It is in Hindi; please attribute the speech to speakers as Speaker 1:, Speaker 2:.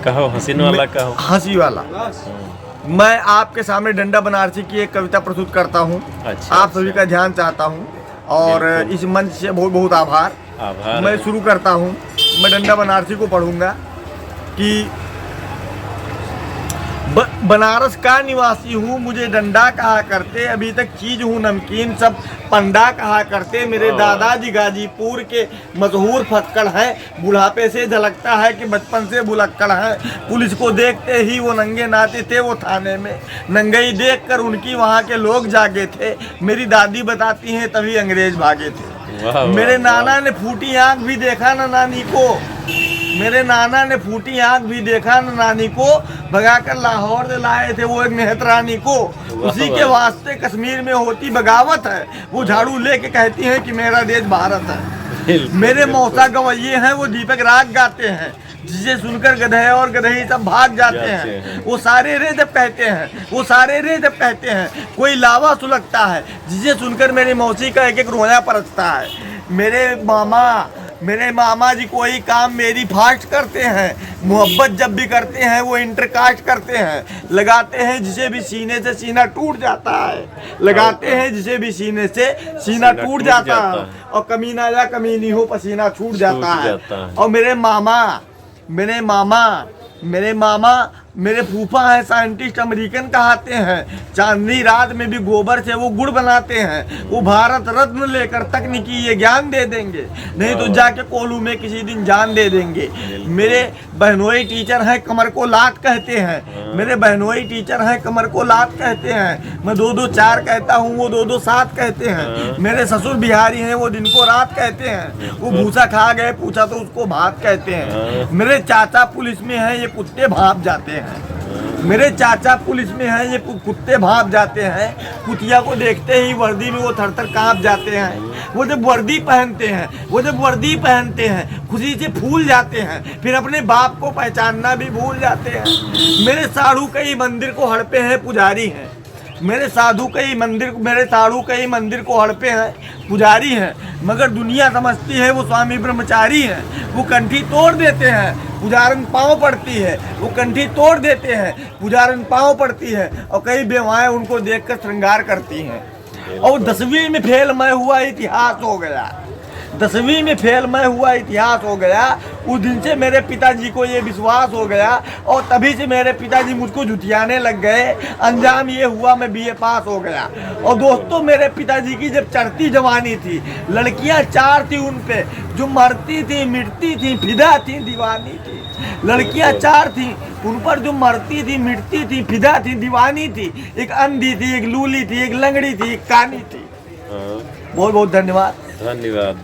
Speaker 1: कहो हसीन वाला कहो।
Speaker 2: हंसी वाला। मैं आपके सामने डंडा बनारसी की एक कविता प्रस्तुत करता हूँ।
Speaker 1: अच्छा,
Speaker 2: आप सभी का ध्यान चाहता हूँ और इस मंच से बहुत बहुत आभार। मैं शुरू करता हूँ। मैं डंडा बनारसी को पढ़ूंगा कि बनारस का निवासी हूँ, मुझे डंडा कहा करते, अभी तक चीज हूँ नमकीन, सब पंडा कहा करते। मेरे दादाजी गाजीपुर के मशहूर फक्कड़ हैं, बुढ़ापे से झलकता है कि बचपन से भुलक्कड़ है। पुलिस को देखते ही वो नंगे नाते थे, वो थाने में नंगई देखकर उनकी वहाँ के लोग जागे थे। मेरी दादी बताती हैं तभी अंग्रेज भागे थे। मेरे नाना ने फूटी आँख भी देखा ना नानी को, मेरे नाना ने फूटी आँख भी देखा न नानी को, भगाकर लाहौर से लाए थे वो एक मेहत रानी को। उसी के वास्ते कश्मीर में होती बगावत है, वो झाड़ू लेके कहती हैं कि मेरा देश भारत है। मेरे मौसा गवैये हैं, वो दीपक राग गाते हैं, जिसे सुनकर गधे और गधई सब भाग जाते हैं। वो सारे रे जब कहते हैं, वो सारे रे जब कहते हैं, कोई लावा सुलगता है, जिसे सुनकर मेरी मौसी का एक एक रोया परसता है। मेरे मामा जी कोई काम मेरी फास्ट करते हैं, मोहब्बत जब भी करते हैं वो इंटरकास्ट करते हैं। लगाते हैं जिसे भी सीने से सीना टूट जाता है, लगाते हैं जिसे भी सीने से सीना टूट जाता है, और कमीना या कमीनी हो पसीना छूट जाता है। और मेरे मामा मेरे फूफा हैं साइंटिस्ट अमेरिकन कहते हैं, चांदनी रात में भी गोबर से वो गुड़ बनाते हैं। वो भारत रत्न लेकर तकनीकी ये ज्ञान दे देंगे, नहीं तो जाके कोलू में किसी दिन जान दे देंगे। मेरे बहनोई टीचर हैं, कमर को लात कहते हैं, मेरे बहनोई टीचर हैं, कमर को लात कहते हैं। मैं 2-2 4 कहता हूँ, वो 2-2 7 कहते हैं। मेरे ससुर बिहारी हैं, वो दिन को रात कहते हैं। वो भूसा खा गए, पूछा तो उसको भात कहते हैं। मेरे चाचा पुलिस में हैं, ये कुत्ते भाप जाते हैं। मेरे चाचा पुलिस में हैं, ये कुत्ते भाप जाते हैं। कुतिया को देखते ही वर्दी में वो थर-थर कांप जाते हैं। वो जब वर्दी पहनते हैं खुशी से फूल जाते हैं, फिर अपने बाप को पहचानना भी भूल जाते हैं। मेरे साधु कई मंदिर को हड़पे हैं, पुजारी हैं। मेरे साधु कई मंदिर को हड़पे हैं, पुजारी हैं, मगर दुनिया समझती है वो स्वामी ब्रह्मचारी हैं। वो कंठी तोड़ देते हैं, पुजारन पाँव पड़ती है, वो कंठी तोड़ देते हैं, पुजारन पाँव पड़ती है, और कई बेवाएं उनको देखकर श्रृंगार करती हैं। और 10वीं में फेल मैं हुआ इतिहास हो गया, 10वीं में फेल मैं हुआ इतिहास हो गया। उस दिन से मेरे पिताजी को ये विश्वास हो गया, और तभी से मेरे पिताजी मुझको जुटियाने लग गए। अंजाम ये हुआ मैं BA पास हो गया। और दोस्तों मेरे पिताजी की जब चढ़ती जवानी थी, लड़कियां 4 थी उन पे, जो मरती थी मिटती थी फिदा थी दीवानी थी। लड़कियां 4 थी उन पर, जो मरती थी मिटती थी फिदा थी दीवानी थी। एक अंधी थी, एक लूली थी, एक लंगड़ी थी, एक कानी थी। बहुत बहुत धन्यवाद।
Speaker 1: धन्यवाद।